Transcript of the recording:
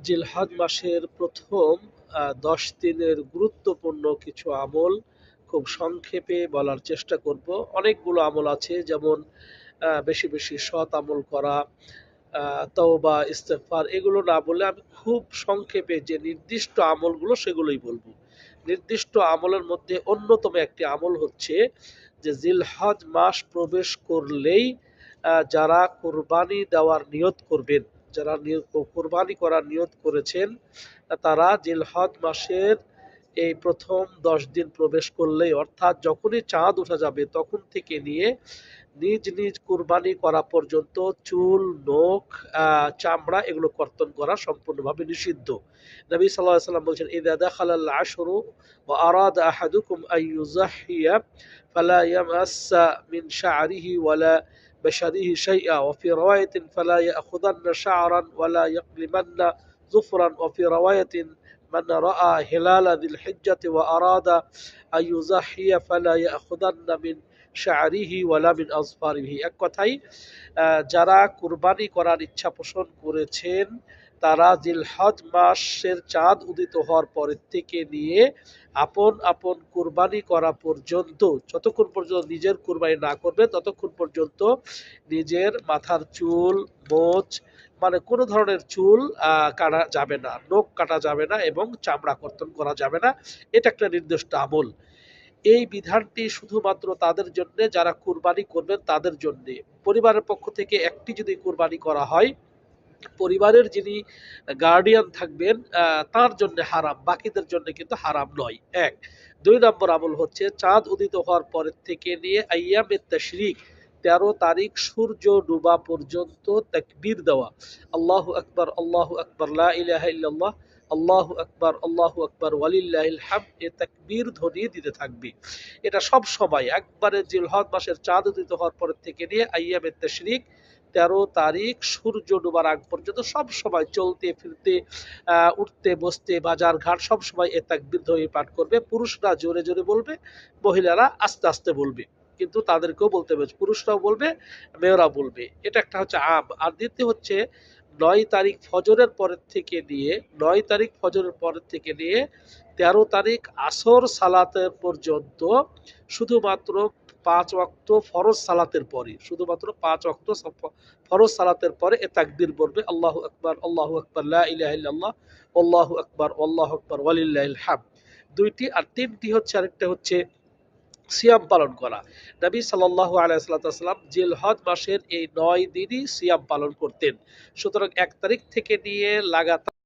জিলহজ মাসের প্রথম ১০ দিনের গুরুত্বপূর্ণ কিছু আমল খুব সংক্ষেপে বলার চেষ্টা করব। অনেকগুলো আমল আছে, যেমন বেশি বেশি সৎ আমল করা, তওবা, ইস্তেগফার, এগুলো না বলে আমি খুব সংক্ষেপে যে নির্দিষ্ট আমলগুলো সেগুলোই বলবো। নির্দিষ্ট আমলের মধ্যে অন্যতম একটি আমল হচ্ছে যে জিলহজ মাস প্রবেশ করলেই যারা কোরবানি দেওয়ার নিয়ত করবেন, যারা কোরবানি করার নিয়ত করেছেন, তারা জিলহজ মাসের এই প্রথম ১০ দিন প্রবেশ করলেই, অর্থাৎ যখনই চাঁদ উঠা যাবে তখন থেকে নিয়ে নিজ নিজ কুরবানি করা পর্যন্ত চুল, নখ, চামড়া এগুলো কর্তন করা সম্পূর্ণভাবে নিষিদ্ধ। নবী সাল্লাল্লাহু আলাইহি ওয়াসাল্লাম বলেছেন, ইযা দাখালাল আশরু ওয়া আরাদা আহাদুকুম আন ইউযাহহিয়া ফালা ইয়ামাসসা মিন শা'রিহি ওয়ালা বাশারিহি শাইআ ওয়া ফি রাওয়ায়াতিন ফালা ইয়াখুদান্না শা'রান ওয়ালা ইয়াকলিমান্না যুফরান ওয়া ফি রাওয়ায়াতিন মান রাআ হিলালা যিল হিজ্জাতি ওয়া আরাদা আন ইউযাহহিয়া ফালা ইয়াখুদান্না মিন শা'রিহি ওয়ালা মিন আযফারিহি। এক কথায় যারা কুরবানি করার ইচ্ছা পোষণ করেছেন, তারা জিলহজ মাসের চাঁদ উদিত হওয়ার পরের থেকে নিয়ে আপন আপন কুরবানি করা পর্যন্ত, যতক্ষণ পর্যন্ত নিজের কুরবানি না করবে ততক্ষণ পর্যন্ত নিজের মাথার চুল, মোচ, মানে কোনো ধরনের চুল কাটা যাবে না, নখ কাটা যাবে না এবং চামড়া কর্তন করা যাবে না। এটা একটা নির্দিষ্ট আমল। এই বিধানটি শুধুমাত্র তাদের জন্য যারা কুরবানি করবেন তাদের জন্য। পরিবারের পক্ষ থেকে একটি যদি কুরবানি করা হয়, পরিবারের যিনি গার্ডিয়ান থাকবেন তার জন্য হারাম, বাকিদের জন্য কিন্তু হারাম নয়। এক। ২ নম্বর আমল হচ্ছে চাঁদ উদিত হওয়ার পরের থেকে নিয়ে আইয়ামে তাশরিক ১৩ তারিখ সূর্য ডুবা পর্যন্ত তাকবীর দেওয়া, আল্লাহু আকবার, আল্লাহু আকবার, লা ইলাহা ইল্লাল্লাহ, আল্লাহু আকবার, আল্লাহু আকবার, ওয়ালিল্লাহিল হামদ, এ তাকবীর ধ্বনি দিতে থাকবে। এটা সব সময় একবারে জিলহজ মাসের চাঁদ উদিত হওয়ার পর থেকে নিয়ে আইয়ামে তাশরিক ১৩ তারিখ সূর্য ডোবার আগ পর্যন্ত সব সময় চলতে ফিরতে, উঠতে বসতে, বাজার ঘাট সব সময় এ তাকবীর ধ্বনি পাঠ করবে। পুরুষরা জোরে জোরে বলবে, মহিলারা আস্তে আস্তে বলবে, কিন্তু তাদেরকেও বলতে হবে, পুরুষরাও বলবে, মেয়েরা বলবে। এটা একটা হচ্ছে আম। আর দ্বিতীয় হচ্ছে ৯ তারিখ ফজরের পরের থেকে নিয়ে ৯ তারিখ ফজরের পরের থেকে নিয়ে ১৩ তারিখ আসর সালাতের পর্যন্ত শুধুমাত্র ৫ ওয়াক্ত ফরজ সালাতের পরে, শুধুমাত্র ৫ ওয়াক্ত ফরজ সালাতের পরে এ তাকবীর বলবে, আল্লাহু আকবার, আল্লাহু আকবার, লা ইলাহা ইল্লাল্লাহ, আল্লাহু আকবার, আল্লাহু আকবার, ওয়ালিল্লাহিল হামদ। ২টি। আর ৩টি হচ্ছে, আরেকটা হচ্ছে সিয়াম পালন করা। নবী সাল্লাল্লাহু আলাইহি ওয়াসাল্লাম জিলহজ মাসের এই ৯ দিনই সিয়াম পালন করতেন। সুতরাং ১ তারিখ থেকে নিয়ে লাগাতার